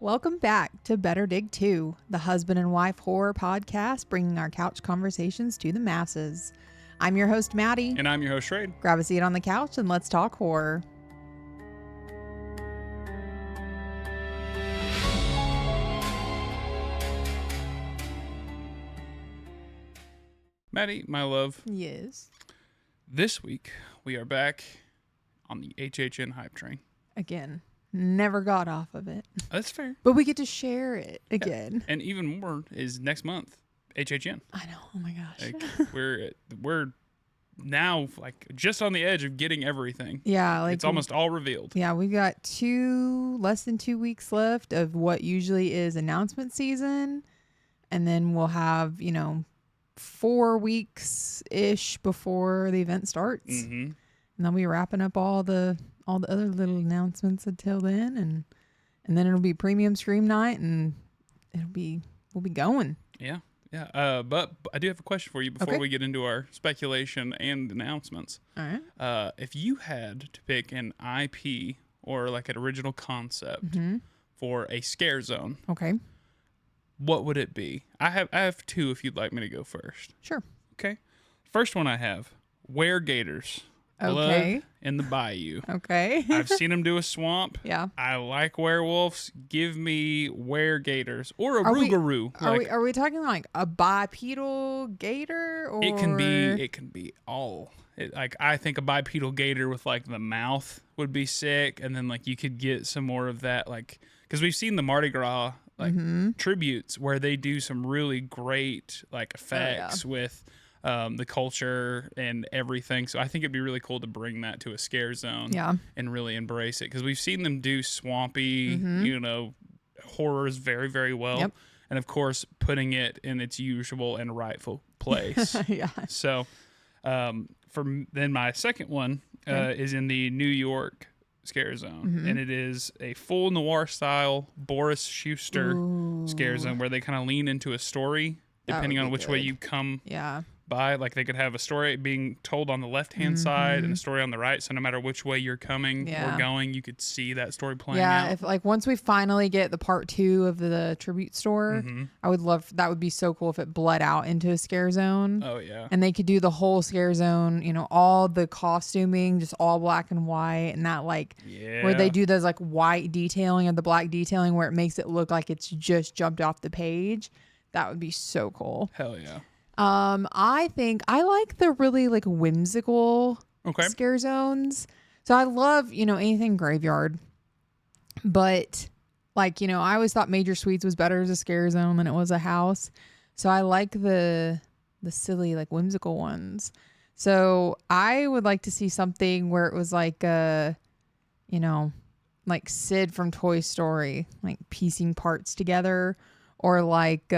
Welcome back to Better Dig 2, the husband and wife horror podcast bringing our couch conversations to the masses. I'm your host, Maddie. And I'm your host, Shrade. Grab a seat on the couch and let's talk horror. Maddie, my love. Yes. This week, we are back on the HHN hype train. Again, never got off of it. That's fair. But we get to share it again. Yeah. And even more is next month, HHN. I know. Oh my gosh. Like, we're now like just on the edge of getting everything. Yeah. Like it's almost all revealed. Yeah. We've got less than 2 weeks left of what usually is announcement season. And then we'll have, 4 weeks-ish before the event starts. Mm-hmm. And then we wrapping up all the other little announcements until then, and then it'll be premium stream night, and we'll be going. Yeah. But I do have a question for you before we get into our speculation and announcements. All right. If you had to pick an IP or like an original concept for a scare zone, Okay. what would it be? I have two if you'd like me to go first. Sure. Okay. First one I have, weregators. Okay. Blood in the bayou. Okay. I've seen them do a swamp. Yeah. I like werewolves. Give me weregators or a Are we- rougarou. Are we talking like a bipedal gator, or It can be all. Like I think a bipedal gator with like the mouth would be sick, and then like you could get some more of that, like because we've seen the Mardi Gras like tributes where they do some really great like effects with the culture and everything. So I think it'd be really cool to bring that to a scare zone and really embrace it, because we've seen them do swampy, horrors very, very well. Yep. And of course, putting it in its usual and rightful place. Yeah. So then my second one is in the New York scare zone, and it is a full noir style Boris Schuster scare zone where they kind of lean into a story depending on which way you come by. Like they could have a story being told on the left hand side and a story on the right, so no matter which way you're coming or going, you could see that story playing out. If like once we finally get the part 2 of the tribute store, I would love that. Would be so cool if it bled out into a scare zone. Oh yeah. And they could do the whole scare zone, all the costuming, just all black and white, and that where they do those like white detailing or the black detailing where it makes it look like it's just jumped off the page. That would be so cool. Hell yeah. I think I like the really like whimsical scare zones. So I love, anything graveyard. But like, I always thought Major Suites was better as a scare zone than it was a house. So I like the silly, like whimsical ones. So I would like to see something where it was like like Sid from Toy Story, like piecing parts together, or like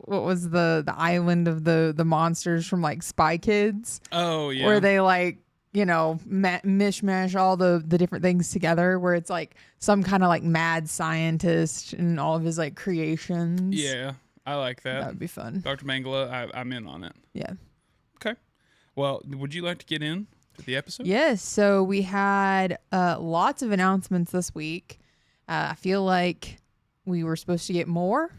what was the island of the monsters from like Spy Kids? Oh yeah. Where they like, mishmash all the different things together, where it's like some kind of like mad scientist and all of his like creations. Yeah, I like that. That would be fun. Dr. Mangala, I'm in on it. Yeah. Okay. Well, would you like to get in to the episode? Yes. So we had lots of announcements this week. I feel like we were supposed to get more,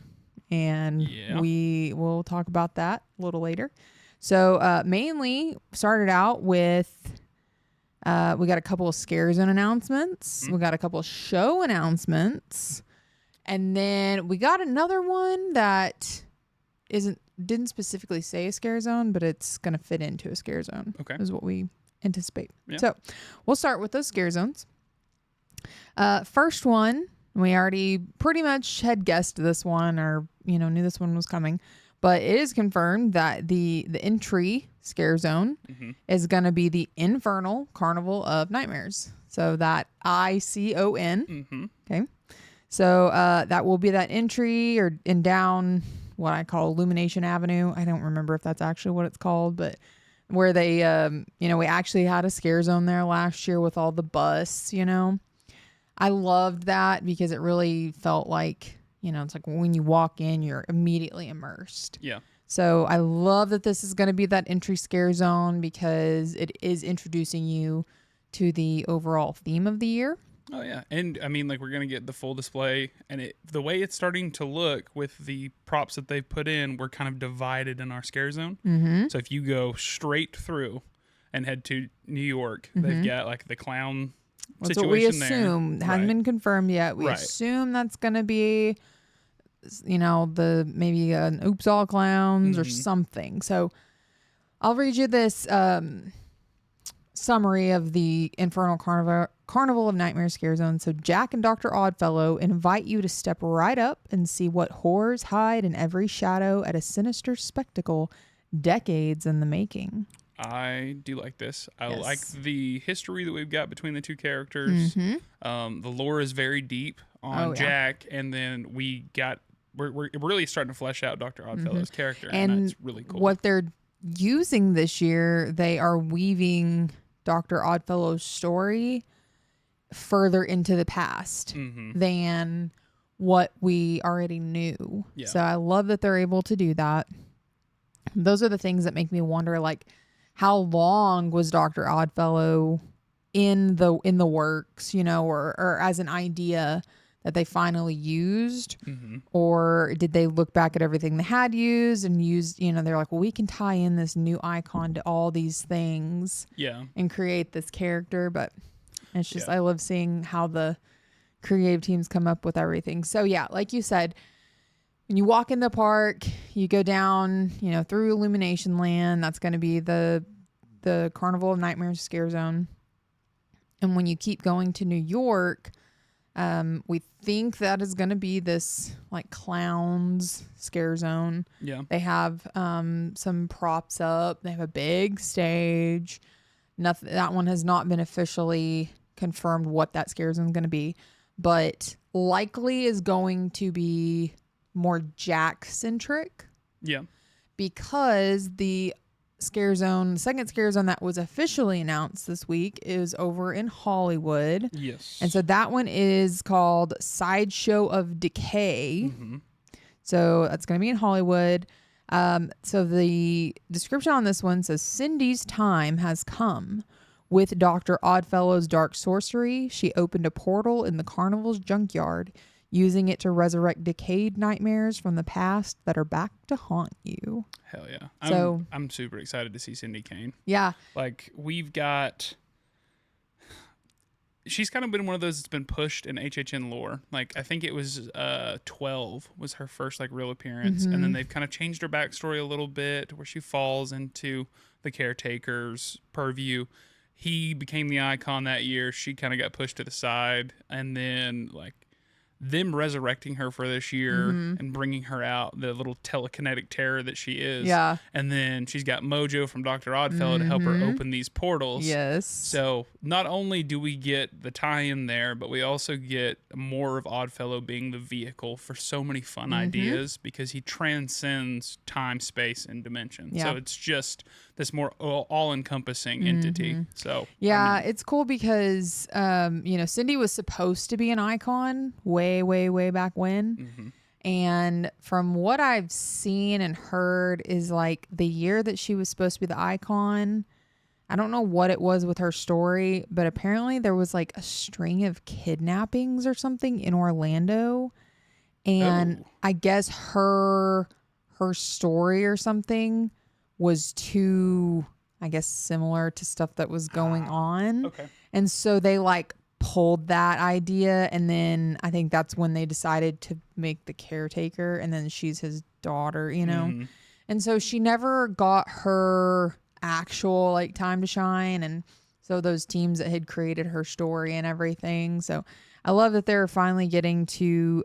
and we will talk about that a little later. So mainly started out with we got a couple of scare zone announcements. We got a couple of show announcements, and then we got another one that didn't specifically say a scare zone, but it's going to fit into a scare zone. Okay, is what we anticipate. Yeah. So we'll start with those scare zones. First one, we already pretty much had guessed this one, or knew this one was coming, but it is confirmed that the entry scare zone is going to be the Infernal Carnival of Nightmares. So that ICON. Okay. So that will be that entry or in down what I call Illumination Avenue. I don't remember if that's actually what it's called, but where they, we actually had a scare zone there last year with all the busts, I loved that because it really felt like, it's like when you walk in, you're immediately immersed. Yeah. So I love that this is going to be that entry scare zone because it is introducing you to the overall theme of the year Oh yeah, and I mean, like we're gonna get the full display, and the way it's starting to look with the props that they've put in, we're kind of divided in our scare zone. Mm-hmm. So if you go straight through and head to New York, they've Mm-hmm. got like the clown That's what we situation there. assume. It hasn't Right. been confirmed yet. We Right. assume that's going to be, the maybe an Oops All Clowns or something. So I'll read you this summary of the Infernal Carnival of Nightmare Scare Zone. So Jack and Dr. Oddfellow invite you to step right up and see what horrors hide in every shadow at a sinister spectacle decades in the making. I do like this. I Yes. like the history that we've got between the two characters. Mm-hmm. The lore is very deep on Jack, and then we're really starting to flesh out Dr. Oddfellow's character, and that's really cool. What they're using this year, they are weaving Dr. Oddfellow's story further into the past than what we already knew. Yeah. So I love that they're able to do that. Those are the things that make me wonder, like, how long was Dr. Oddfellow in the works, or as an idea that they finally used, or did they look back at everything they had used and used, they're like, well, we can tie in this new icon to all these things and create this character. But it's just, I love seeing how the creative teams come up with everything. So yeah, like you said, when you walk in the park, you go down, through Illumination Land. That's going to be the Carnival of Nightmares Scare Zone. And when you keep going to New York, we think that is going to be this like clowns scare zone. Yeah. They have some props up. They have a big stage. Nothing. That one has not been officially confirmed what that scare zone is going to be, but likely is going to be more Jack centric. Yeah. Because the second scare zone that was officially announced this week is over in Hollywood. Yes. And so that one is called Sideshow of Decay. So that's going to be in Hollywood. So the description on this one says, Cindy's time has come. With Dr. Oddfellow's dark sorcery, she opened a portal in the carnival's junkyard, using it to resurrect decayed nightmares from the past that are back to haunt you. Hell yeah. I'm super excited to see Cindy Kane. Yeah. Like she's kind of been one of those that's been pushed in HHN lore. Like I think it was 12 was her first like real appearance. And then they've kind of changed her backstory a little bit where she falls into the caretaker's purview. He became the icon that year. She kind of got pushed to the side. And then like them resurrecting her for this year and bringing her out, the little telekinetic terror that she is. Yeah. And then she's got Mojo from Dr. Oddfellow to help her open these portals. Yes. So not only do we get the tie-in there, but we also get more of Oddfellow being the vehicle for so many fun ideas because he transcends time, space, and dimension. Yeah. So it's just this more all-encompassing entity. So yeah, it's cool because Cindy was supposed to be an icon way back when. And from what I've seen and heard is like the year that she was supposed to be the icon, I don't know what it was with her story, but apparently there was like a string of kidnappings or something in Orlando. And I guess her story or something was too, I guess, similar to stuff that was going on. Okay. And so they like pulled that idea, and then I think that's when they decided to make the caretaker, and then she's his daughter, and so she never got her actual like time to shine. And so those teams that had created her story and everything, so I love that they're finally getting to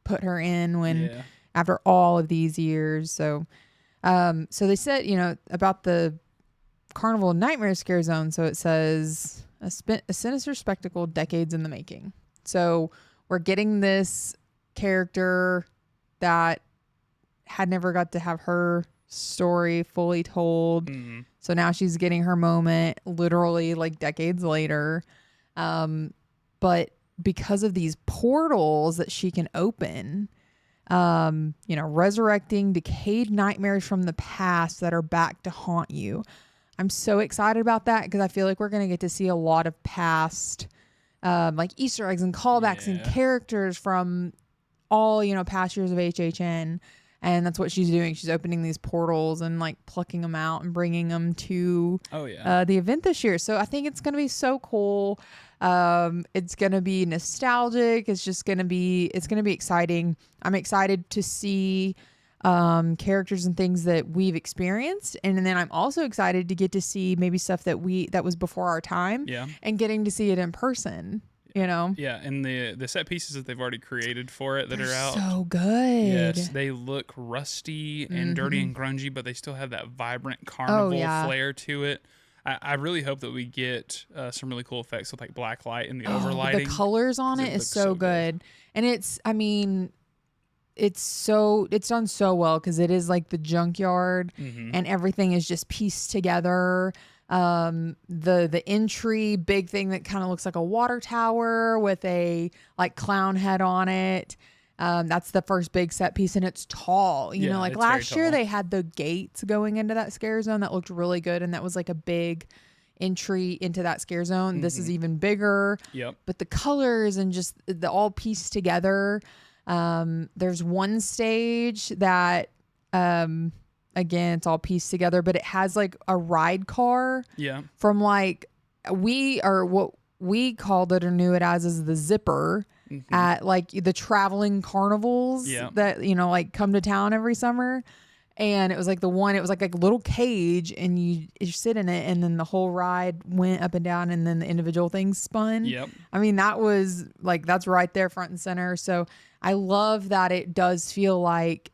put her in when after all of these years. So so they said about the Carnival of Nightmare Scare Zone. So it says a sinister spectacle decades in the making. So we're getting this character that had never got to have her story fully told. So now she's getting her moment literally like decades later. But because of these portals that she can open, resurrecting decayed nightmares from the past that are back to haunt you. I'm so excited about that because I feel like we're going to get to see a lot of past like Easter eggs and callbacks and characters from all, past years of HHN. And that's what she's doing. She's opening these portals and like plucking them out and bringing them to the event this year. So I think it's going to be so cool. It's going to be nostalgic. It's going to be exciting. I'm excited to see characters and things that we've experienced. And then I'm also excited to get to see maybe stuff that was before our time and getting to see it in person. Yeah, and the set pieces that they've already created for it that are out, so good. Yes, they look rusty and dirty and grungy, but they still have that vibrant carnival flair to it. I really hope that we get some really cool effects with like black light and the overlighting. The colors on it is so good. And it's done so well because it is like the junkyard and everything is just pieced together. The entry big thing that kind of looks like a water tower with a like clown head on it. That's the first big set piece and it's tall. You know, like last year they had the gates going into that scare zone that looked really good. And that was like a big entry into that scare zone. This is even bigger. Yep. But the colors and just the all pieced together. There's one stage that, again, it's all pieced together, but it has like a ride car from like what we called it or knew it as is the zipper at like the traveling carnivals that, like come to town every summer. And it was like it was like a little cage and you sit in it and then the whole ride went up and down and then the individual things spun. Yep. I mean, that was like, that's right there front and center. So I love that it does feel like,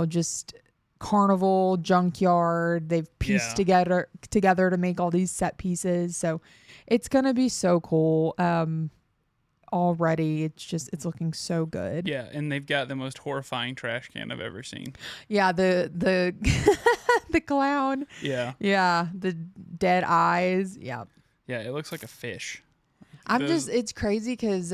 just carnival junkyard. They've pieced together to make all these set pieces. So it's going to be so cool. Already it's looking so good. Yeah, and they've got the most horrifying trash can I've ever seen. Yeah, the the clown. Yeah. Yeah, the dead eyes. Yeah. Yeah, it looks like a fish. It's crazy because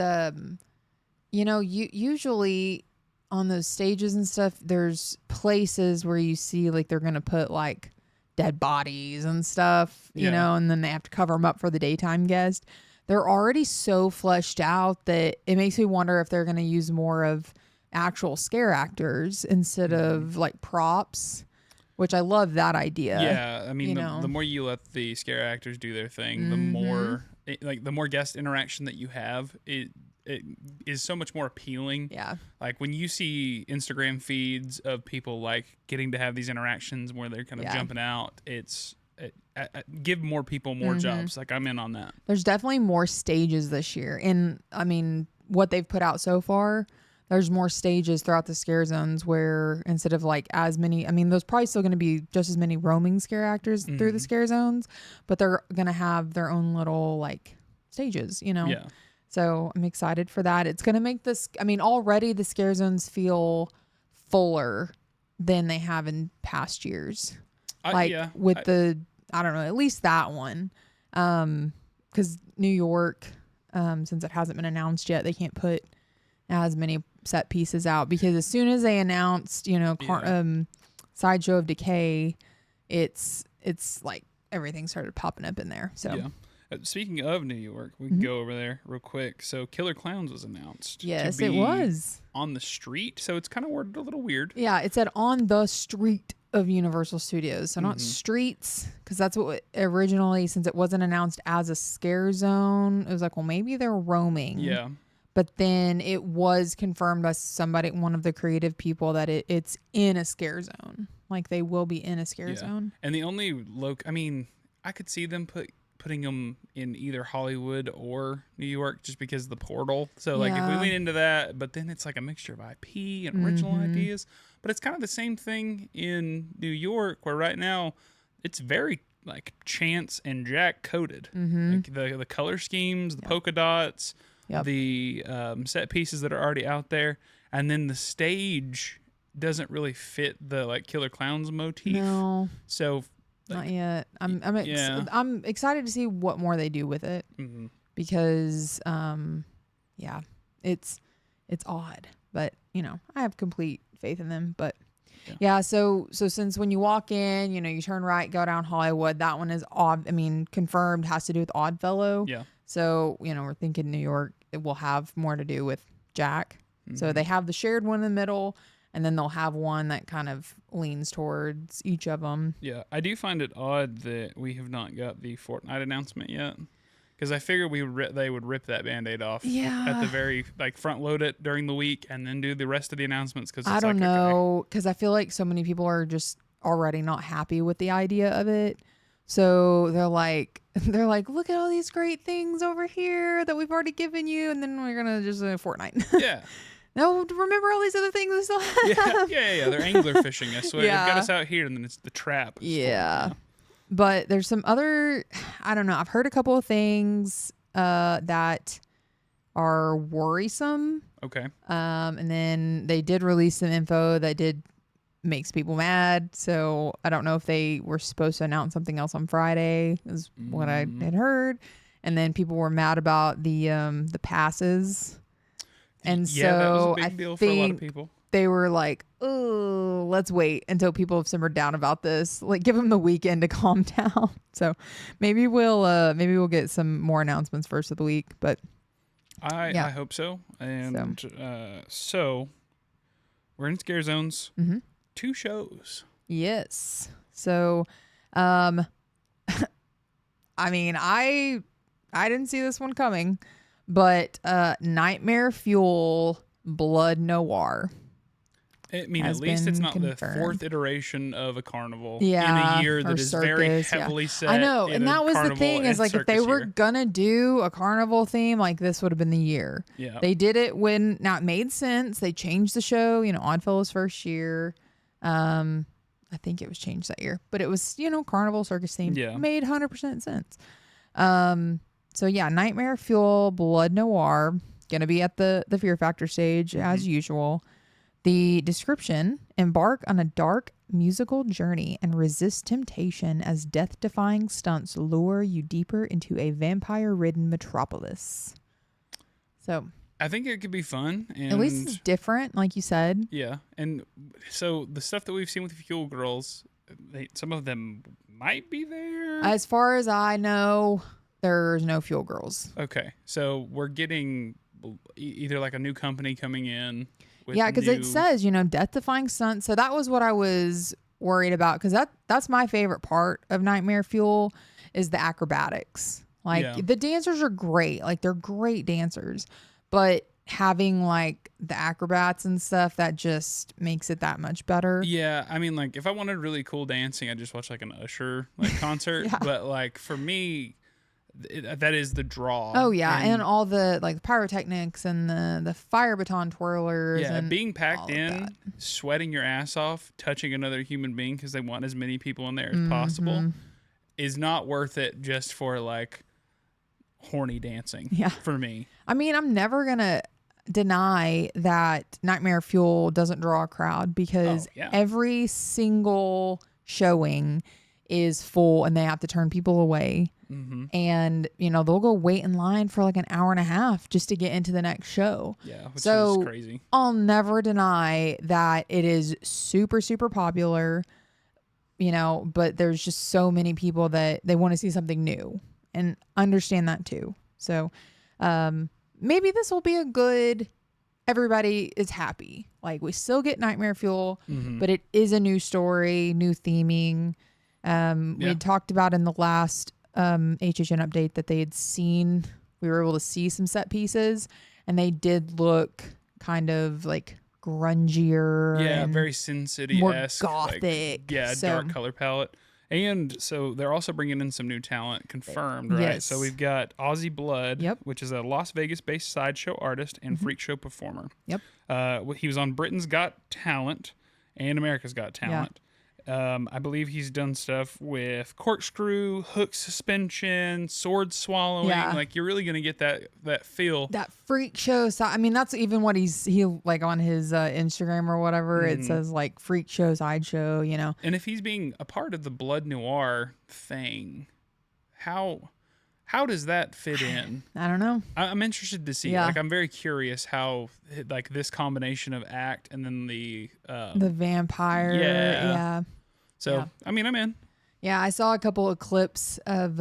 usually on those stages and stuff, there's places where you see like they're gonna put like dead bodies and stuff, you know, and then they have to cover them up for the daytime guest. They're already so fleshed out that it makes me wonder if they're going to use more of actual scare actors instead of like props, which I love that idea. Yeah. I mean, the more you let the scare actors do their thing, the more guest interaction that you have, it is so much more appealing. Yeah. Like when you see Instagram feeds of people like getting to have these interactions where they're kind of jumping out, give more people more jobs. Like I'm in on that. There's definitely more stages this year. And I mean, what they've put out so far, there's more stages throughout the scare zones where instead of like as many, I mean, there's probably still going to be just as many roaming scare actors through the scare zones, but they're going to have their own little like stages, Yeah. So I'm excited for that. It's going to make this, I mean, already the scare zones feel fuller than they have in past years. I don't know, at least that one. Because New York, since it hasn't been announced yet, they can't put as many set pieces out because as soon as they announced, Sideshow of Decay, it's like everything started popping up in there. So speaking of New York, we can go over there real quick. So Killer Clowns was announced. Yes, it was. On the street. So it's kind of worded a little weird. Yeah, it said on the street of Universal Studios. So not streets, because that's what originally, since it wasn't announced as a scare zone, it was like, well, maybe they're roaming. Yeah. But then it was confirmed by one of the creative people, that it's in a scare zone. Like they will be in a scare zone. And the only I mean, I could see them putting them in either Hollywood or New York just because of the portal. So like if we lean into that, but then it's like a mixture of IP and original ideas. But it's kind of the same thing in New York, where right now it's very like Chance and Jack coded. Like the color schemes, the polka dots, the set pieces that are already out there, and then the stage doesn't really fit the like Killer Clowns motif. No. So not yet. I'm excited to see what more they do with it because it's odd, but I have complete faith in them. But Yeah. So since when you walk in, you turn right, go down Hollywood. That one is odd. I mean, confirmed has to do with Oddfellow. Yeah. So we're thinking New York. It will have more to do with Jack. So they have the shared one in the middle, and then they'll have one that kind of leans towards each of them. Yeah, I do find it odd that we have not got the Fortnite announcement yet. Because I figured they would rip that Band-Aid off at the very, front load it during the week and then do the rest of the announcements. Cause I don't know, because I feel like so many people are just already not happy with the idea of it. So they're like, look at all these great things over here that we've already given you, and then we're gonna just Fortnite. Yeah. No, remember all these other things we still have. Yeah. They're angler fishing us. So they've got us out here, and then it's the trap. Yeah. But there's some other, I don't know. I've heard a couple of things that are worrisome. Okay. And then they did release some info that makes people mad. So I don't know if they were supposed to announce something else on Friday, is what I had heard. And then people were mad about the passes. And yeah, so that was a big deal for a lot of people. They were like, oh, let's wait until people have simmered down about this. Like, give them the weekend to calm down. So maybe we'll get some more announcements first of the week. But I hope so. And so we're in Scare Zones. 2 shows. Yes. So, I mean, I didn't see this one coming, but Nightmare Fuel Blood Noir. I mean, at least it's not confirmed. The 4th iteration of a carnival in a year that is circus, very heavily set. I know, and that was the thing is like if they were gonna do a carnival theme, like this would have been the year. Yeah, they did it when it made sense. They changed the show. Oddfellow's first year. I think it was changed that year, but it was carnival circus theme. Yeah, made 100% sense. So yeah, Nightmare Fuel Blood Noir gonna be at the Fear Factor stage as usual. The description: embark on a dark musical journey and resist temptation as death-defying stunts lure you deeper into a vampire-ridden metropolis. So I think it could be fun. And at least it's different, like you said. Yeah, and so the stuff that we've seen with Fuel Girls, some of them might be there. As far as I know, there's no Fuel Girls. Okay, so we're getting either like a new company coming in. Yeah, because it says, death-defying stunts. So that was what I was worried about, because that's my favorite part of Nightmare Fuel is the acrobatics. Like, the dancers are great. Like, they're great dancers. But having, like, the acrobats and stuff, that just makes it that much better. Yeah, I mean, like, if I wanted really cool dancing, I'd just watch, like, an Usher, concert. But, like, for me, that is the draw. Oh yeah, and all the pyrotechnics and the fire baton twirlers. Yeah, and being packed in, sweating your ass off, touching another human being because they want as many people in there as possible, is not worth it just for horny dancing. Yeah, for me. I mean, I'm never gonna deny that Nightmare Fuel doesn't draw a crowd because every single showing is full and they have to turn people away. And they'll go wait in line for like an hour and a half just to get into the next show. Yeah, which is crazy. I'll never deny that it is super, super popular, but there's just so many people that they want to see something new, and understand that too. So maybe this will be a good, everybody is happy. Like, we still get Nightmare Fuel, but it is a new story, new theming. We had talked about in the last HHN update that we were able to see some set pieces, and they did look kind of like grungier. Yeah, and very Sin City-esque. More gothic. Dark color palette. And so they're also bringing in some new talent confirmed, right? Yes. So we've got Ozzy Blood, which is a Las Vegas-based sideshow artist and freak show performer. Yep. He was on Britain's Got Talent and America's Got Talent. I believe he's done stuff with corkscrew, hook suspension, sword swallowing. Yeah. Like, you're really gonna get that feel. That freak show. So, I mean, that's even what he like on his Instagram or whatever. It says like freak show, sideshow. And if he's being a part of the Blood Noir thing, how How does that fit in? I don't know. I'm interested to see. Yeah. Like, I'm very curious how, like, this combination of act and then the vampire. yeah. Yeah. So, Yeah. I mean, I'm in. Yeah, I saw a couple of clips of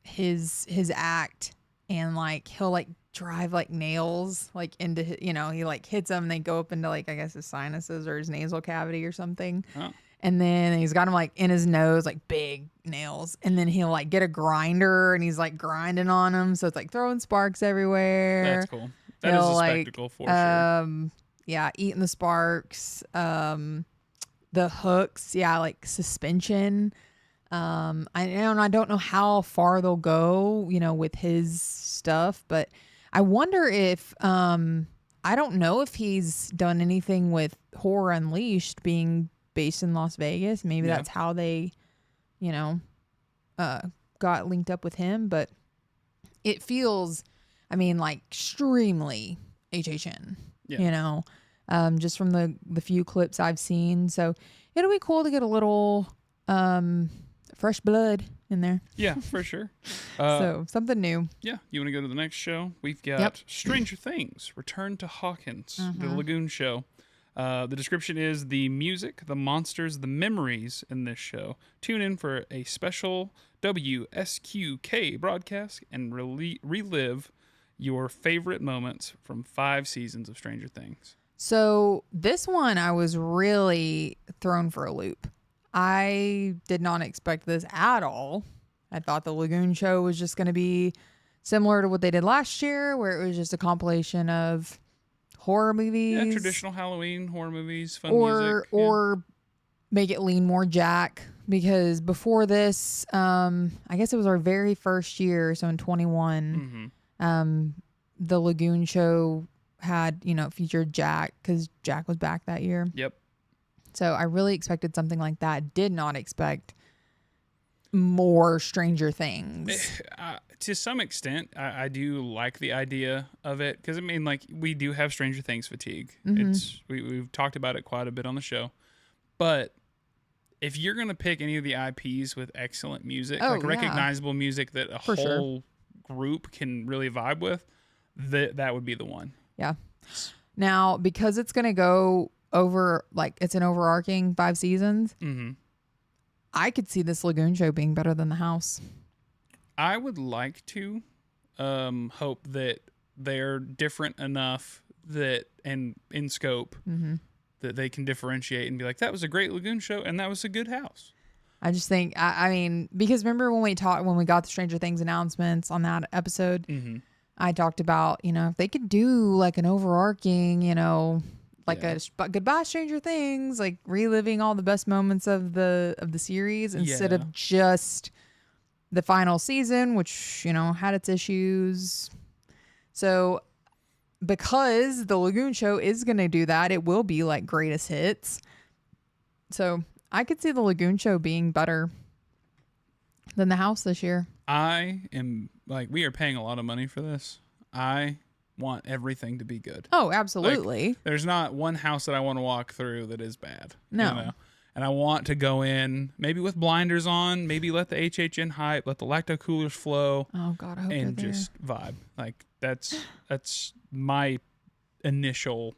his act, and like he'll like drive like nails like into his, he like hits them and they go up into like I guess his sinuses or his nasal cavity or something. Oh. And then he's got them like in his nose, like big nails. And then he'll like get a grinder and he's like grinding on them. So it's like throwing sparks everywhere. That's cool. That is a spectacle for sure. Yeah, eating the sparks. The hooks, yeah, like suspension. I don't know how far they'll go, with his stuff, but I wonder if I don't know if he's done anything with Horror Unleashed being based in Las Vegas. Maybe that's how they, got linked up with him. But it feels, like extremely HHN. Just from the few clips I've seen. So it'll be cool to get a little fresh blood in there. Yeah, for sure. So something new. Yeah, you want to go to the next show? We've got Stranger Things, Return to Hawkins, the Lagoon Show. The description is the music, the monsters, the memories in this show. Tune in for a special WSQK broadcast and relive your favorite moments from 5 seasons of Stranger Things. So this one, I was really thrown for a loop. I did not expect this at all. I thought the Lagoon Show was just going to be similar to what they did last year, where it was just a compilation of horror movies. Yeah, traditional Halloween horror movies, fun music. Or make it lean more Jack. Because before this, I guess it was our very first year, so in 21, the Lagoon Show had, featured Jack, because Jack was back that year. Yep. So I really expected something like that. Did not expect more Stranger Things. To some extent, I do like the idea of it, because we do have Stranger Things fatigue. We've talked about it quite a bit on the show, but if you're gonna pick any of the IPs with excellent music, recognizable music that a whole group can really vibe with, that would be the one. Yeah. Now, because it's gonna go over, like, it's an overarching 5 seasons. I could see this Lagoon Show being better than The House. I would like to hope that they're different enough that, and in scope, that they can differentiate and be like, that was a great Lagoon Show and that was a good House. I just think, because remember when we got the Stranger Things announcements on that episode, I talked about, if they could do like an overarching, a goodbye Stranger Things, like reliving all the best moments of the series instead of just the final season, which, had its issues. So because the Lagoon Show is going to do that, it will be like greatest hits. So I could see the Lagoon Show being better than The House this year. I am we are paying a lot of money for this. I want everything to be good. Oh, absolutely. There's not one house that I want to walk through that is bad. No. And I want to go in maybe with blinders on, maybe let the HHN hype, let the lacto coolers flow. Oh God, I hope and they're just vibe. Like that's my initial.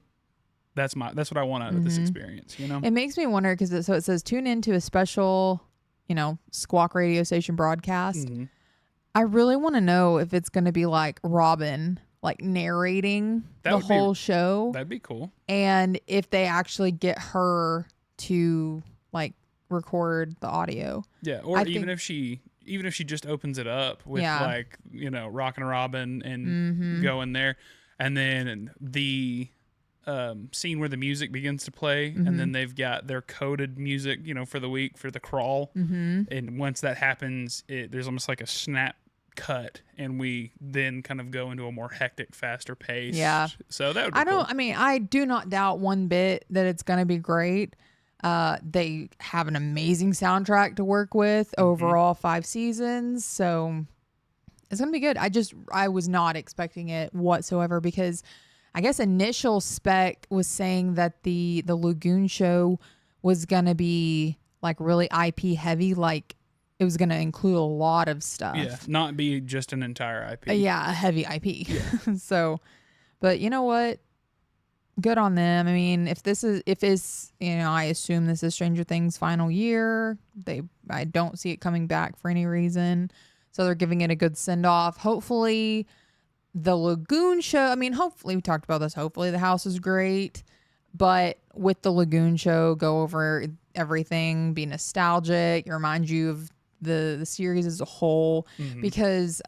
That's what I want out of this experience. It makes me wonder, because it says tune into a special, Squawk radio station broadcast. I really want to know if it's going to be like Robin, like narrating the whole show. That'd be cool. And if they actually get her to like record the audio. Yeah, or even if she just opens it up with Rockin' Robin and go in there, and then the scene where the music begins to play, and then they've got their coded music, for the week for the crawl, and once that happens, there's almost like a snap cut, and we then kind of go into a more hectic, faster pace. Yeah. So that would be cool. I do not doubt one bit that it's going to be great. They have an amazing soundtrack to work with overall 5 seasons. So it's going to be good. I was not expecting it whatsoever, because I guess initial spec was saying that the Lagoon Show was going to be like really IP heavy, like it was going to include a lot of stuff. Yeah, not be just an entire IP. Yeah, a heavy IP. Yeah. So, but you know what? Good on them. I mean, if it's, you know, I assume this is Stranger Things' final year. I don't see it coming back for any reason. So they're giving it a good send off. Hopefully the Lagoon show, I mean, hopefully we talked about this. Hopefully the house is great, but with the Lagoon show, go over everything, be nostalgic, it reminds you of the series as a whole, because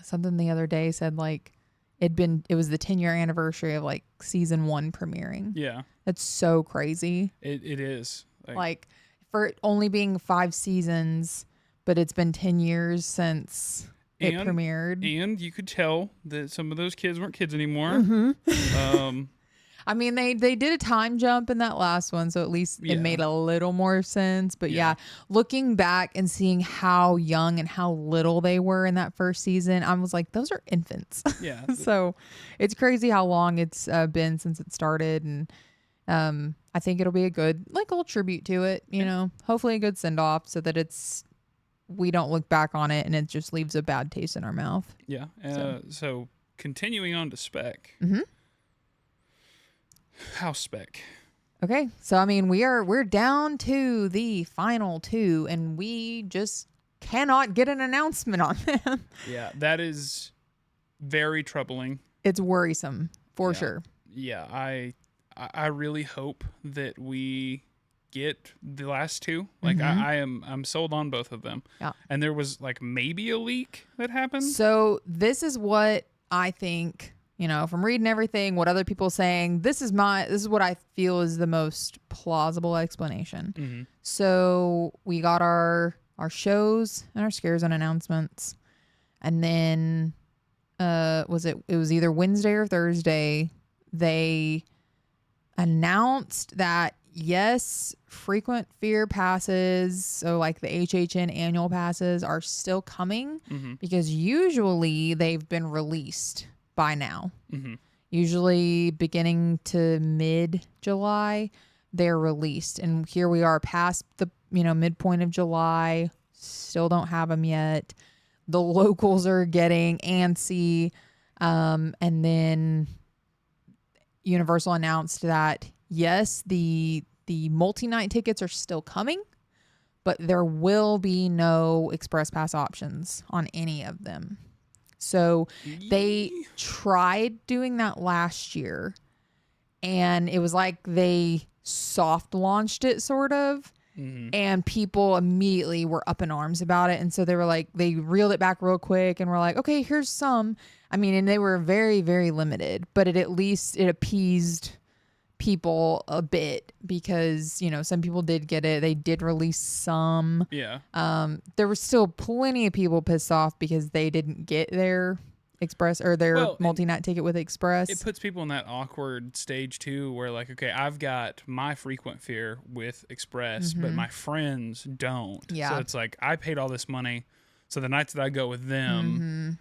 something the other day said like it was the 10-year anniversary of like season 1 premiering. Yeah. That's so crazy. It is. Like for it only being 5 seasons, but it's been 10 years since it premiered. And you could tell that some of those kids weren't kids anymore. I mean, they did a time jump in that last one, so at least it made a little more sense. But yeah, looking back and seeing how young and how little they were in that first season, I was like, those are infants. Yeah. So it's crazy how long it's been since it started. And I think it'll be a good, like, little tribute to it, you know, hopefully a good send off so that we don't look back on it and it just leaves a bad taste in our mouth. Yeah. So continuing on to spec. House spec. Okay, so I mean we're down to the final 2 and we just cannot get an announcement on them. Yeah, that is very troubling. It's worrisome for sure. Yeah, I really hope that we get the last 2. Like I'm sold on both of them. Yeah. And there was like maybe a leak that happened. So this is what I think, you know, from reading everything, what other people are saying, this is what I feel is the most plausible explanation. So we got our shows and our scare zone announcements, and then it was either Wednesday or Thursday they announced that yes, frequent fear passes, so like the HHN annual passes, are still coming because usually they've been released by now. Usually beginning to mid-July, they're released. And here we are past the, you know, midpoint of July, still don't have them yet. The locals are getting antsy. And then Universal announced that, yes, the multi-night tickets are still coming, but there will be no express pass options on any of them. So they tried doing that last year, and it was like they soft launched it sort of, and people immediately were up in arms about it. And so they were like, they reeled it back real quick and were like, okay, here's some. I mean, and they were very, very limited, but at least it appeased people a bit because, you know, some people did get it. They did release some. Yeah. There were still plenty of people pissed off because they didn't get their express or their multi-night ticket with express. It puts people in that awkward stage too where like, okay, I've got my frequent fear with express, but my friends don't. Yeah. So it's like I paid all this money, so the nights that I go with them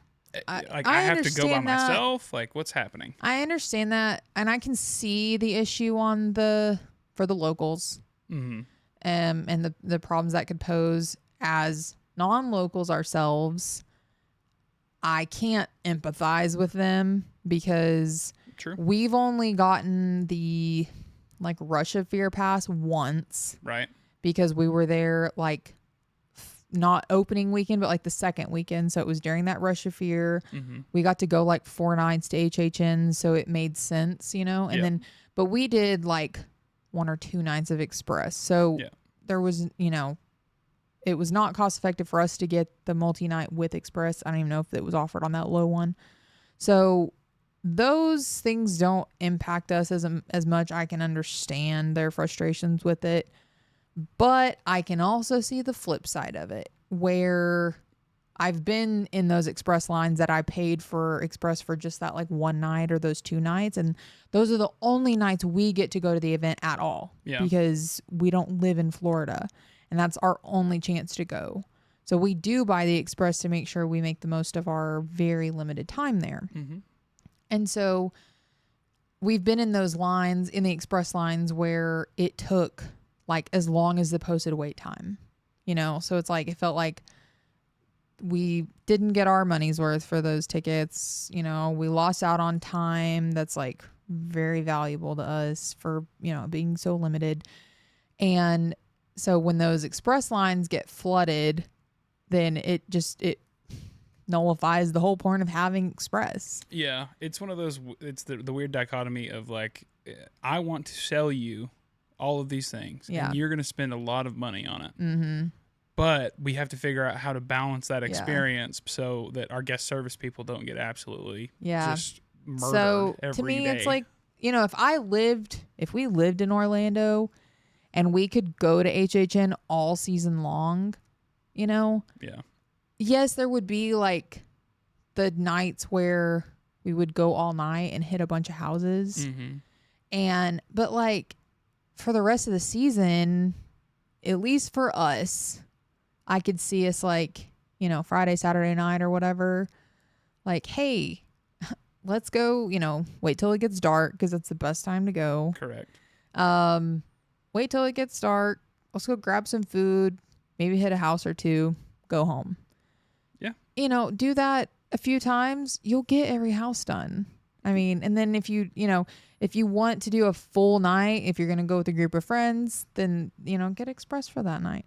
I have to go by myself. Like, what's happening? I understand that, and I can see the issue for the locals, and the problems that could pose as non-locals ourselves. I can't empathize with them because we've only gotten the like Rush of Fear pass once, right? Because we were there like not opening weekend, but like the second weekend. So it was during that Rush of Fear. We got to go like 4 nights to HHN. So it made sense, you know, and then, but we did like 1 or 2 nights of express. So there was, you know, it was not cost effective for us to get the multi-night with express. I don't even know if it was offered on that low one. So those things don't impact us as much. I can understand their frustrations with it. But I can also see the flip side of it where I've been in those express lines that I paid for express for just that like 1 night or those 2 nights. And those are the only nights we get to go to the event at all because we don't live in Florida and that's our only chance to go. So we do buy the express to make sure we make the most of our very limited time there. And so we've been in those lines, in the express lines where it took like as long as the posted wait time. So it's like, it felt like we didn't get our money's worth for those tickets. We lost out on time that's like very valuable to us for, being so limited. And so when those express lines get flooded, then it nullifies the whole point of having express. Yeah, it's one of those. It's the weird dichotomy of like, I want to sell you all of these things, and you're going to spend a lot of money on it. Mm-hmm. But we have to figure out how to balance that experience so that our guest service people don't get absolutely just murdered so every to me, day. it's like, if we lived in Orlando and we could go to HHN all season long, yes, there would be like the nights where we would go all night and hit a bunch of houses. Mm-hmm. But like for the rest of the season, at least for us, I could see us like, Friday, Saturday night or whatever, like, hey, let's go, wait till it gets dark because it's the best time to go. Correct. Wait till it gets dark. Let's go grab some food, maybe hit a house or two, go home. Yeah. Do that a few times, you'll get every house done. I mean, and then if you want to do a full night, if you're going to go with a group of friends, then, get express for that night.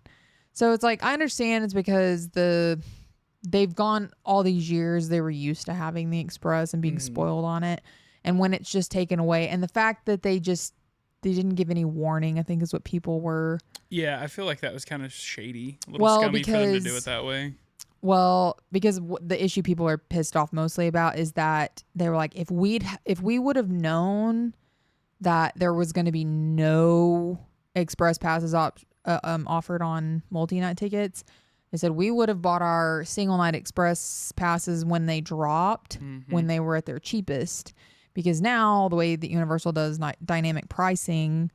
So it's like, I understand it's because they've gone all these years, they were used to having the express and being spoiled on it. And when it's just taken away, and the fact that they didn't give any warning, I think is what people were. Yeah, I feel like that was kind of shady. A little scummy for them to do it that way. Well, because the issue people are pissed off mostly about is that they were like, if we would have known that there was going to be no express passes offered on multi-night tickets, they said we would have bought our single night express passes when they dropped, when they were at their cheapest. Because now the way that Universal does dynamic pricing,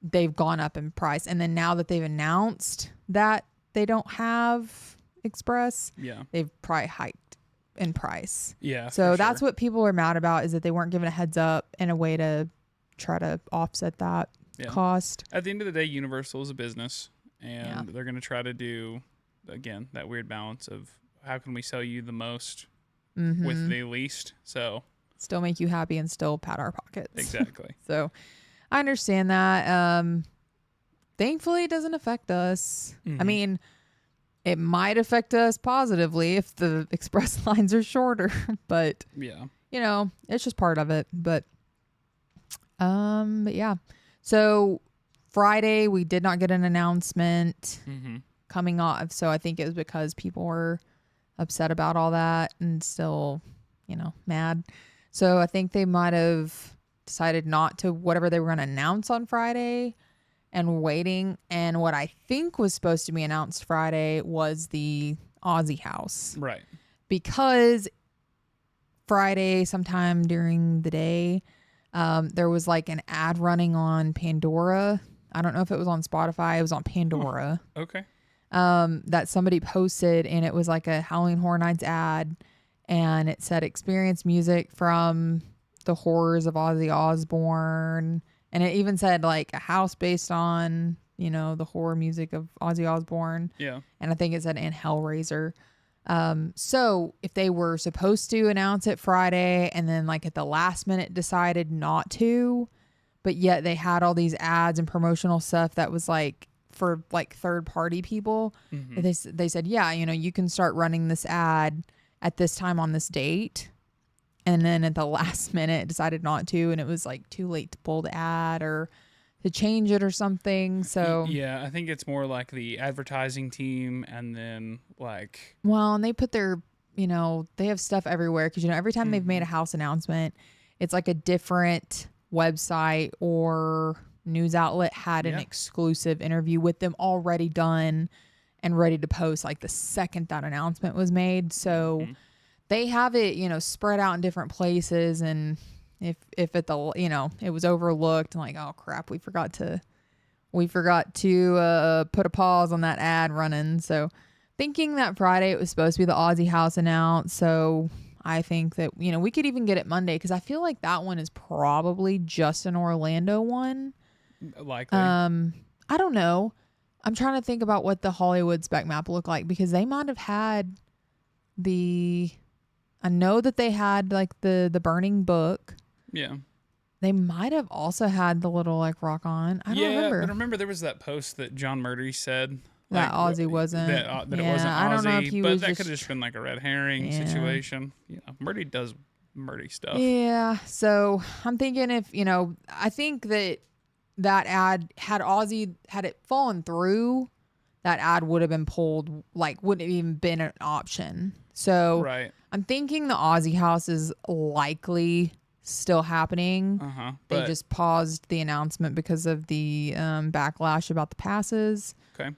they've gone up in price. And then now that they've announced that they don't have express, they've probably hiked in price. Yeah. So that's what people are mad about, is that they weren't given a heads up and a way to try to offset that cost. At the end of the day, Universal is a business, and they're going to try to do, again, that weird balance of how can we sell you the most with the least. So still make you happy and still pat our pockets. Exactly. So I understand that. Thankfully, it doesn't affect us. I mean, it might affect us positively if the express lines are shorter, but it's just part of it. But yeah. So Friday, we did not get an announcement coming off. So I think it was because people were upset about all that and still, mad. So I think they might have decided not to whatever they were going to announce on Friday and waiting. And what I think was supposed to be announced Friday was the Aussie house. Right. Because Friday, sometime during the day, there was like an ad running on Pandora. I don't know if it was on Spotify. It was on Pandora. Okay. That somebody posted, and it was like a Halloween Horror Nights ad. And it said experience music from the horrors of Ozzy Osbourne. And it even said like a house based on, the horror music of Ozzy Osbourne. Yeah. And I think it said and Hellraiser. So if they were supposed to announce it Friday and then like at the last minute decided not to, but yet they had all these ads and promotional stuff that was like for like third party people. They said, yeah, you can start running this ad at this time on this date. And then at the last minute decided not to, and it was like too late to pull the ad or to change it or something. So yeah, I think it's more like the advertising team, and then like, well, and they put their, they have stuff everywhere, because every time they've made a house announcement, it's like a different website or news outlet had an exclusive interview with them already done and ready to post like the second that announcement was made. So they have it, spread out in different places. And if at the, it was overlooked and like, oh crap, we forgot to put a pause on that ad running. So thinking that Friday it was supposed to be the Aussie house announced. So I think that, we could even get it Monday, because I feel like that one is probably just an Orlando one. Likely. I don't know. I'm trying to think about what the Hollywood spec map looked like, because they might have had I know that they had like the burning book. Yeah. They might have also had the little like rock on. I don't remember. But remember there was that post that John Murdy said That Ozzy wasn't. that it wasn't Ozzy. I don't know if he but was that just, could have just been like a red herring situation. You know, Murdy does Murdy stuff. Yeah. So I'm thinking if, I think that ad had Ozzy, had it fallen through, that ad would have been pulled, like wouldn't have even been an option. So Right. I'm thinking the Ozzy house is likely still happening. They just paused the announcement because of the backlash about the passes. Okay.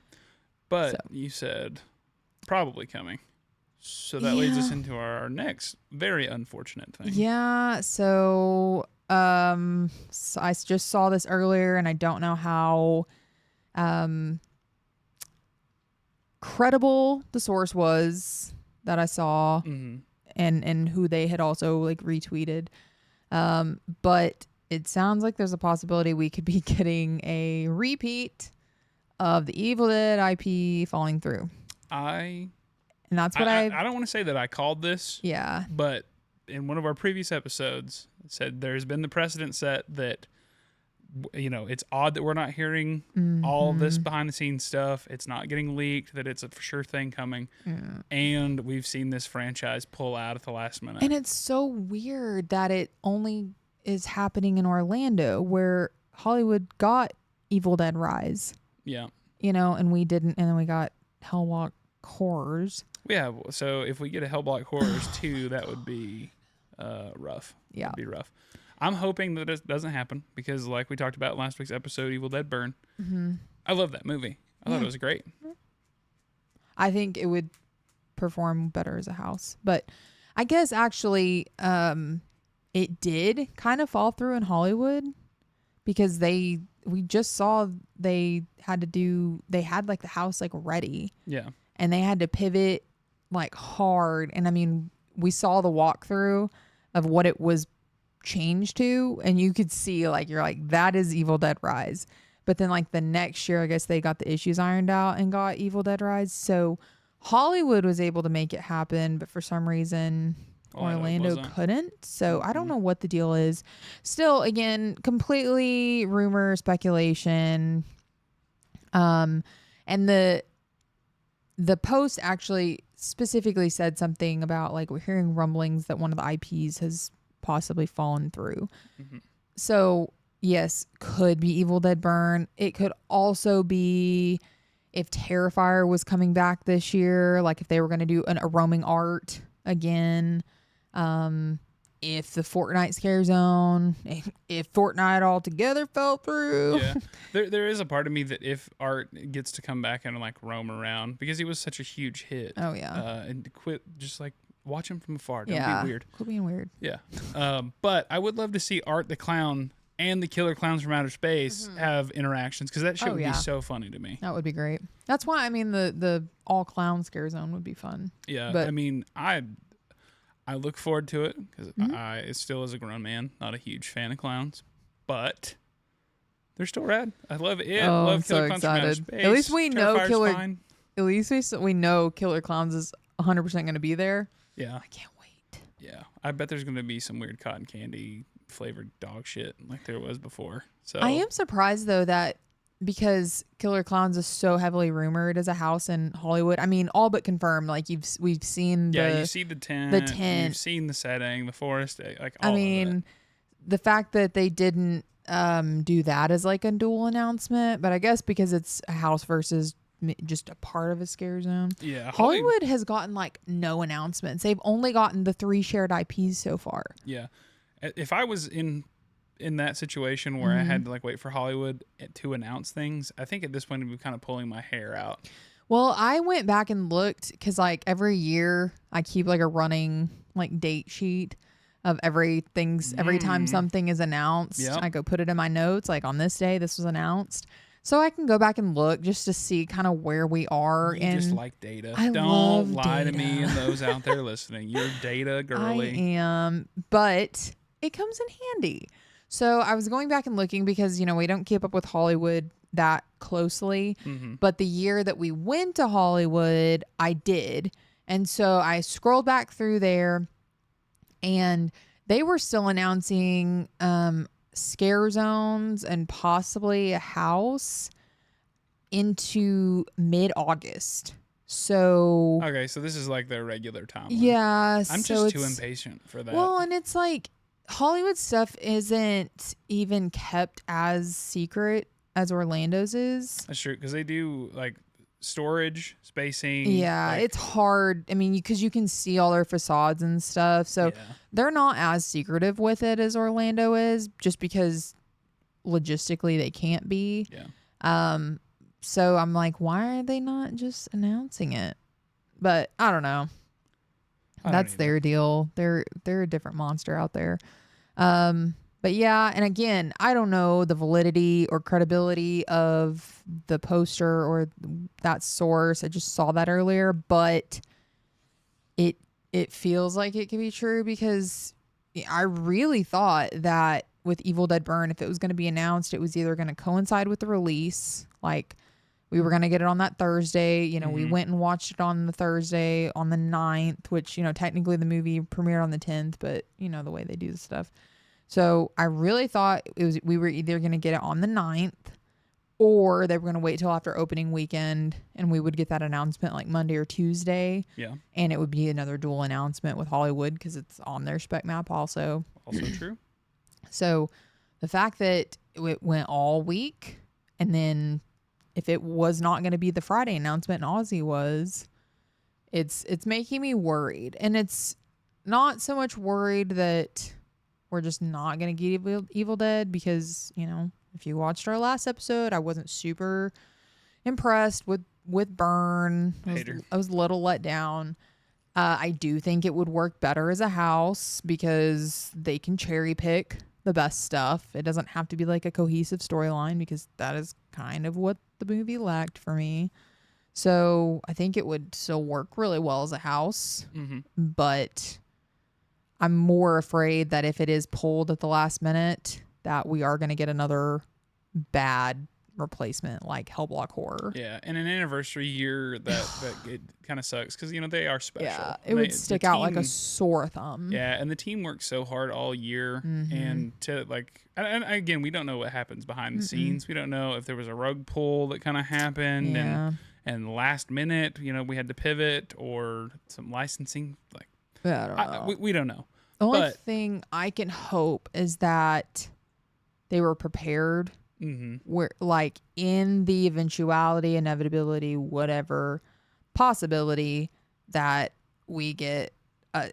But you said probably coming. So that leads us into our next very unfortunate thing. Yeah. So, I just saw this earlier, and I don't know how credible the source was that I saw, and who they had also like retweeted. But it sounds like there's a possibility we could be getting a repeat of the Evil Dead IP falling through. And that's what I don't want to say that I called this. Yeah. But in one of our previous episodes, it said there's been the precedent set that, it's odd that we're not hearing all this behind the scenes stuff. It's not getting leaked, that it's a for sure thing coming. Yeah. And we've seen this franchise pull out at the last minute. And it's so weird that it only is happening in Orlando, where Hollywood got Evil Dead Rise. Yeah. And we didn't, and then we got Hellwalk Horrors. Yeah, so if we get a Hellblock Horrors 2, that would be rough. Yeah. It'd be rough. I'm hoping that it doesn't happen because, like we talked about in last week's episode, Evil Dead Burn. I love that movie. I thought it was great. I think it would perform better as a house. But I guess actually it did kind of fall through in Hollywood, because we just saw they had like the house like ready. Yeah. And they had to pivot like hard. And I mean, we saw the walkthrough of what it was changed to, and you could see like, you're like, that is Evil Dead Rise. But then like the next year, I guess they got the issues ironed out and got Evil Dead Rise. So Hollywood was able to make it happen, but for some reason Orlando couldn't. So I don't know what the deal is. Still, again, completely rumor, speculation. And the post actually specifically said something about like, we're hearing rumblings that one of the IPs has possibly fallen through. So yes, could be Evil Dead Burn. It could also be if Terrifier was coming back this year, like if they were going to do a roaming art again. If the Fortnite scare zone, if Fortnite altogether fell through. Yeah. There is a part of me that if Art gets to come back and like roam around, because he was such a huge hit. Oh yeah. And quit just like watch him from afar. Don't be weird. Quit being weird. Yeah. But I would love to see Art the Clown and the Killer Clowns from Outer Space have interactions, because that shit would be so funny to me. That would be great. That's why, I mean, the all clown scare zone would be fun. Yeah. But I mean, I look forward to it, because I still, as a grown man, not a huge fan of clowns, but they're still rad. I love it. Oh, love I'm Killer so Clowns from Outer excited. Space. At least we know Terrifier's fine. At least we know Killer Clowns is 100% going to be there. Yeah. I can't wait. Yeah. I bet there's going to be some weird cotton candy flavored dog shit like there was before. So I am surprised though that, because Killer Clowns is so heavily rumored as a house in Hollywood. I mean, all but confirmed. Like we've seen you see the tent. You've seen the setting, the forest, like all of it. The fact that they didn't do that as like a dual announcement, but I guess because it's a house versus just a part of a scare zone. Yeah, Hollywood has gotten like no announcements. They've only gotten the 3 shared IPs so far. Yeah, if I was in that situation where I had to like wait for Hollywood to announce things, I think at this point I'd be kind of pulling my hair out. Well, I went back and looked, because like every year I keep like a running like date sheet of every time something is announced. Yep. I go put it in my notes, like on this day this was announced, so I can go back and look just to see kind of where we are. You and just like data. I Don't love lie data. to me and those out there listening. You're data girly. I am, but it comes in handy. So I was going back and looking, because we don't keep up with Hollywood that closely. Mm-hmm. But the year that we went to Hollywood, I did. And so I scrolled back through there, and they were still announcing scare zones and possibly a house into mid-August. So Okay, so this is like their regular timeline. yeah, I'm so just too it's impatient for that. well, and it's like Hollywood stuff isn't even kept as secret as Orlando's is. That's true, because they do like storage, spacing. Yeah, like, it's hard. I mean, because you can see all their facades and stuff. So yeah. they're not as secretive with it as Orlando is, just because logistically they can't be. Yeah. So I'm like, why are they not just announcing it? But I don't know. I don't That's either. their deal. They're a different monster out there. But yeah, and again, I don't know the validity or credibility of the poster or that source. I just saw that earlier, but it feels like it could be true, because I really thought that with Evil Dead Burn, if it was going to be announced, it was either going to coincide with the release, like we were going to get it on that Thursday. You know, we went and watched it on the Thursday on the 9th, which, you know, technically the movie premiered on the 10th, but you know, the way they do the stuff. So I really thought we were either going to get it on the 9th, or they were going to wait till after opening weekend and we would get that announcement like Monday or Tuesday. Yeah. And it would be another dual announcement with Hollywood, because it's on their spec map also. Also true. So the fact that it went all week, and then if it was not going to be the Friday announcement and Ozzy was, it's making me worried. And it's not so much worried that we're just not going to get Evil Dead, because, you know, if you watched our last episode, I wasn't super impressed with Burn. I was a little let down. I do think it would work better as a house, because they can cherry pick the best stuff. It doesn't have to be like a cohesive storyline, because that is kind of what the movie lacked for me. So I think it would still work really well as a house, but I'm more afraid that if it is pulled at the last minute, that we are going to get another bad replacement like Hellblock Horror. Yeah, and an anniversary year that it kind of sucks, because you know they are special. Yeah, it would stick out like a sore thumb. Yeah, and the team works so hard all year, and to like, and again, we don't know what happens behind the scenes. We don't know if there was a rug pull that kind of happened, and last minute, you know, we had to pivot, or some licensing. Like, I don't know. We don't know. The only thing I can hope is that they were prepared. Where, like, in the eventuality, inevitability, whatever possibility that we get,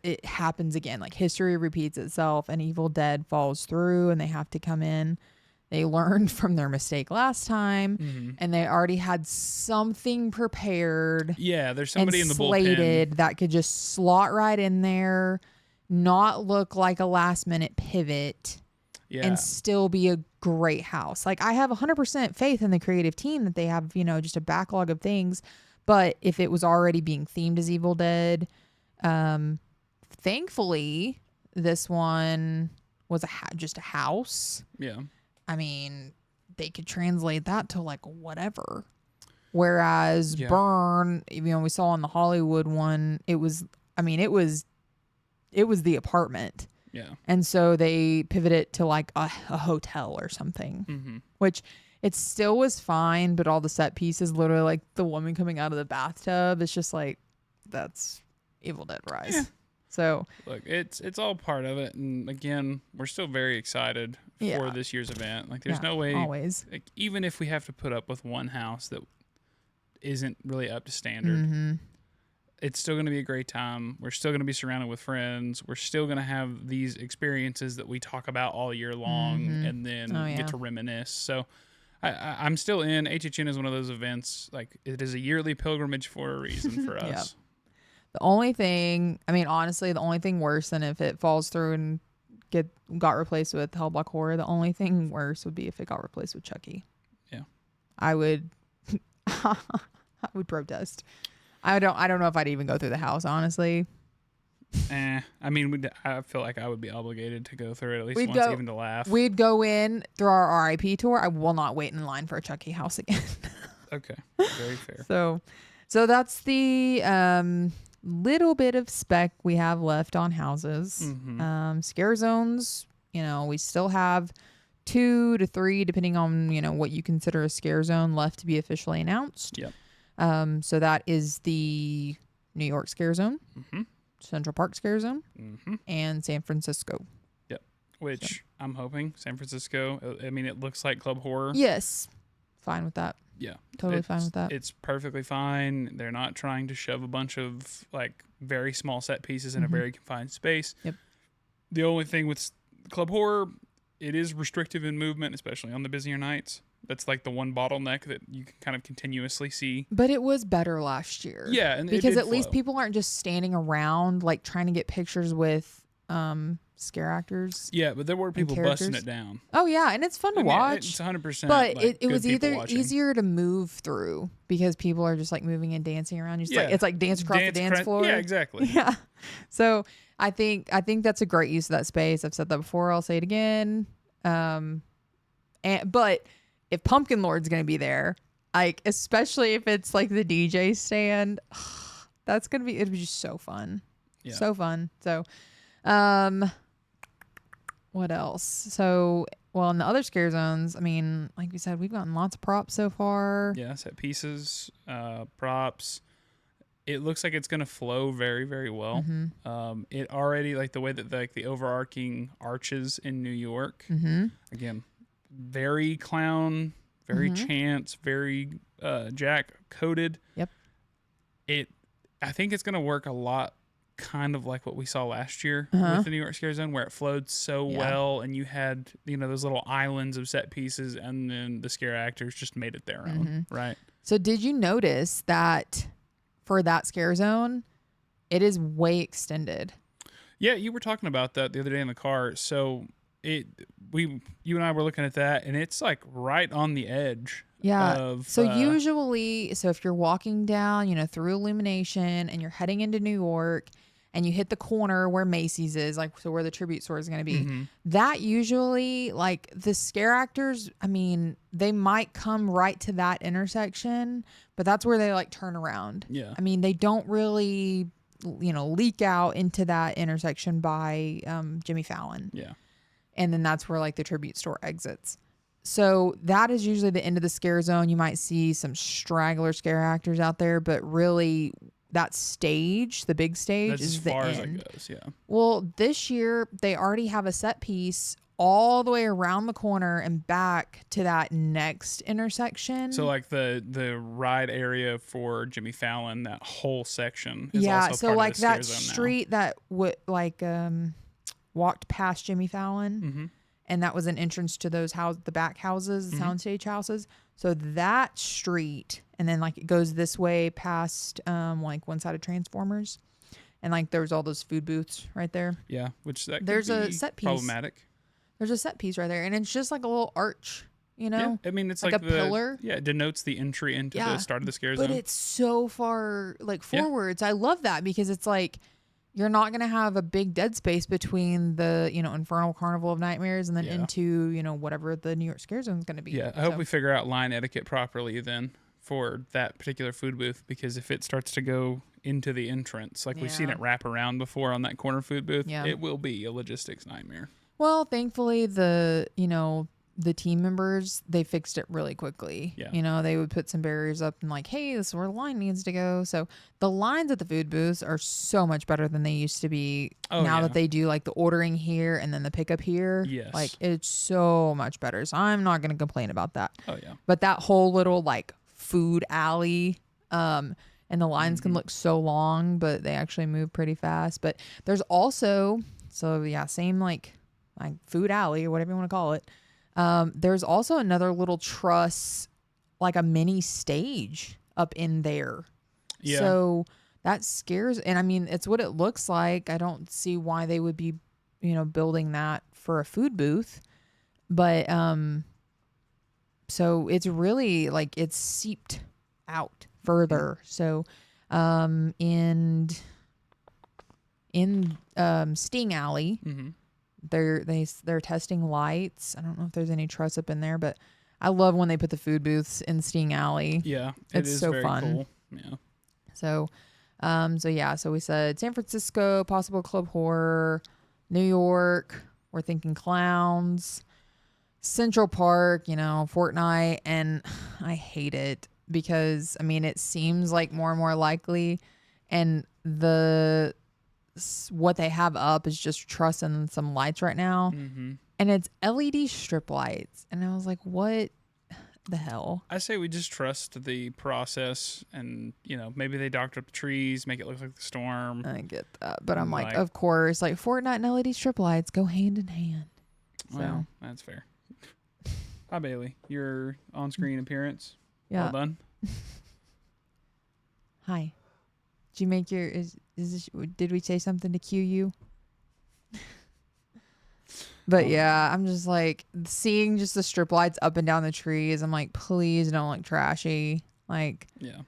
it happens again, like history repeats itself and Evil Dead falls through and they have to come in. They learned from their mistake last time, and they already had something prepared. Yeah, there's somebody in the slated bullpen that could just slot right in there, not look like a last minute pivot. Yeah. And still be a great house. Like, I have 100% faith in the creative team that they have, you know, just a backlog of things. But if it was already being themed as Evil Dead, thankfully, this one was just a house. Yeah. I mean, they could translate that to like whatever. Whereas Burn, you know, we saw on the Hollywood one, it was the apartment. Yeah. And so they pivoted to like a hotel or something, which it still was fine. But all the set pieces, literally like the woman coming out of the bathtub, it's just like, that's Evil Dead Rise. Yeah. So look, it's all part of it. And again, we're still very excited for this year's event. Like, there's no way, always, like, even if we have to put up with one house that isn't really up to standard, it's still going to be a great time. We're still going to be surrounded with friends. We're still going to have these experiences that we talk about all year long, and then get to reminisce. So I'm still in. HHN is one of those events. Like, it is a yearly pilgrimage for a reason for us. The only thing, I mean, honestly, the only thing worse than if it falls through and got replaced with Hellblock Horror, the only thing worse would be if it got replaced with Chucky. Yeah. I would I would protest. I don't know if I'd even go through the house, honestly. I mean, I feel like I would be obligated to go through it at least We'd once, go. even to laugh. We'd go in through our RIP tour. I will not wait in line for a Chucky house again. Okay, very fair. So that's the little bit of spec we have left on houses. Mm-hmm. Scare zones, we still have 2 to 3, depending on what you consider a scare zone, left to be officially announced. Yep. So that is the New York Scare Zone, Mm-hmm. Central Park Scare Zone, Mm-hmm. and San Francisco. Yep. Which I'm hoping San Francisco. I mean, it looks like Club Horror. Yes, fine with that. Yeah. Totally fine with that. It's perfectly fine. They're not trying to shove a bunch of like very small set pieces in a very confined space. Yep. The only thing with Club Horror, it is restrictive in movement, especially on the busier nights. That's like the one bottleneck that you can kind of continuously see. But it was better last year. Yeah, and because it at least people aren't just standing around like trying to get pictures with scare actors. Yeah, but there were people busting it down. Oh yeah, and it's fun to watch. It's 100%. But like, it was either watching. easier to move through because people are just like moving and dancing around. It's like dance across the dance floor. Yeah, exactly. Yeah. So I think that's a great use of that space. I've said that before. I'll say it again. But if Pumpkin Lord's going to be there, like especially if it's like the DJ stand, it'd be just so fun. Yeah. So fun. So, what else? So, well, in the other scare zones, I mean, like we said, we've gotten lots of props so far. Yeah, set pieces, props. It looks like it's going to flow very, very well. Mm-hmm. It already, like the way that the overarching arches in New York, again, very clown, very chance, very Jack coded. Yep. I think it's going to work a lot kind of like what we saw last year with the New York Scare Zone, where it flowed so well, and you had those little islands of set pieces, and then the scare actors just made it their own, right? So did you notice that for that scare zone, it is way extended? Yeah, you were talking about that the other day in the car. So you and I were looking at that, and it's like right on the edge. Yeah. So if you're walking down, through Illumination, and you're heading into New York, and you hit the corner where Macy's is, like so where the tribute store is going to be, that usually, like the scare actors, I mean, they might come right to that intersection, but that's where they like turn around. Yeah. I mean, they don't really, leak out into that intersection by Jimmy Fallon. Yeah. And then that's where like the tribute store exits. So that is usually the end of the scare zone. You might see some straggler scare actors out there, but really that stage, the big stage, That's is as the far end. as it goes, yeah. Well, this year they already have a set piece all the way around the corner and back to that next intersection. So like the ride area for Jimmy Fallon, that whole section is also so part like of the scare that zone street that walked past Jimmy Fallon. And that was an entrance to those the back houses, the soundstage houses. So that street, and then like it goes this way past like one side of Transformers, and like there's all those food booths right there. Yeah, which There's a set piece. Problematic. There's a set piece right there, and it's just like a little arch, Yeah, I mean it's like a pillar. Yeah, it denotes the entry into the start of the scare zone. But it's so far like forwards. I love that because it's like you're not going to have a big dead space between the, Infernal Carnival of Nightmares and then into, whatever the New York Scare Zone is going to be. Yeah, I hope we figure out line etiquette properly then for that particular food booth, because if it starts to go into the entrance, like we've seen it wrap around before on that corner food booth, it will be a logistics nightmare. Well, thankfully the team members, they fixed it really quickly. Yeah. They would put some barriers up and like, hey, this is where the line needs to go. So the lines at the food booths are so much better than they used to be now that they do like the ordering here and then the pickup here. Yes. Like it's so much better. So I'm not going to complain about that. Oh, yeah. But that whole little like food alley, and the lines can look so long, but they actually move pretty fast. But there's also, same like food alley or whatever you want to call it. There's also another little truss, like a mini stage up in there. Yeah. So that scares, and I mean, it's what it looks like. I don't see why they would be, building that for a food booth. But, so it's really like it's seeped out further. So, and in Sting Alley. Mm-hmm. They're testing lights. I don't know if there's any truss up in there, but I love when they put the food booths in Sting Alley. Yeah, It's is so very fun. cool. Yeah. So, so we said San Francisco, possible club horror, New York. We're thinking clowns, Central Park, Fortnite, and I hate it because I mean it seems like more and more likely, and what they have up is just truss and some lights right now, Mm-hmm. and it's LED strip lights, and I was like, what the hell? I say we just trust the process, and maybe they doctor up the trees, make it look like the storm. I get that, but I'm like, Like- of course, like Fortnite and LED strip lights go hand in hand. So Well, that's fair. Hi, Bailey. Your on-screen appearance. yeah. Well done. Hi. Did you make your did we say something to cue you? But yeah, I'm just like seeing just the strip lights up and down the trees. I'm like, please don't look trashy. Like, Yeah.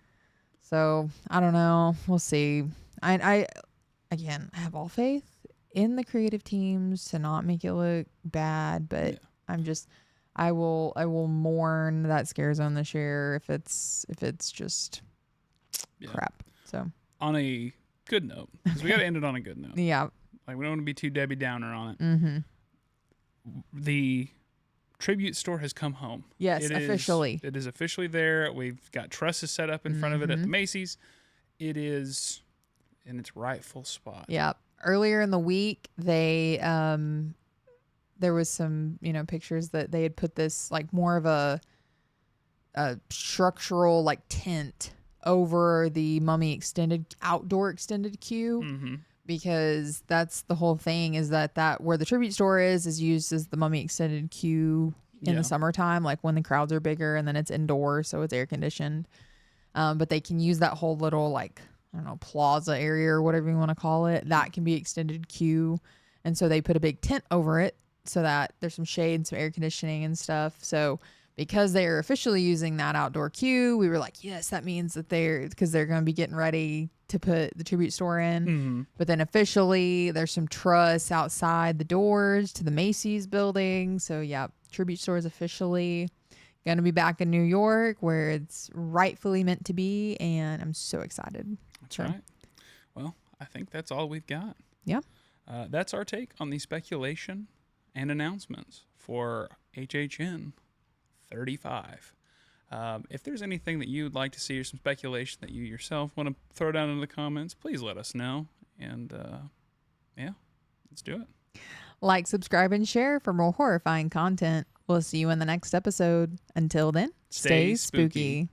so I don't know. We'll see. I again, I have all faith in the creative teams to not make it look bad, but Yeah. I will mourn that scare zone this year if it's just Yeah. crap. So On a good note, because we got to end it on a good note. yeah. Like, we don't want to be too Debbie Downer on it. Mm-hmm. The tribute store has come home. Yes, officially. It is officially there. We've got trusses set up in front of it at the Macy's. It is in its rightful spot. Yeah. Earlier in the week, they there was some pictures that they had put this like more of a structural like tent over the Mummy outdoor extended queue. Mm-hmm. Because that's the whole thing is that where the tribute store is used as the Mummy extended queue in the summertime, like when the crowds are bigger, and then it's indoors, so it's air conditioned. But they can use that whole little like, I don't know, plaza area or whatever you want to call it. That can be extended queue. And so they put a big tent over it so that there's some shade, some air conditioning and stuff. So because they are officially using that outdoor queue, we were like, yes, that means that because they're going to be getting ready to put the tribute store in. Mm-hmm. But then officially there's some truss outside the doors to the Macy's building. So yeah, tribute store is officially going to be back in New York where it's rightfully meant to be. And I'm so excited. That's right. Well, I think that's all we've got. Yeah. That's our take on the speculation and announcements for HHN 35. If there's anything that you'd like to see or some speculation that you yourself want to throw down in the comments, please let us know. And yeah, let's do it. Like, subscribe, and share for more horrifying content. We'll see you in the next episode. Until then, stay spooky.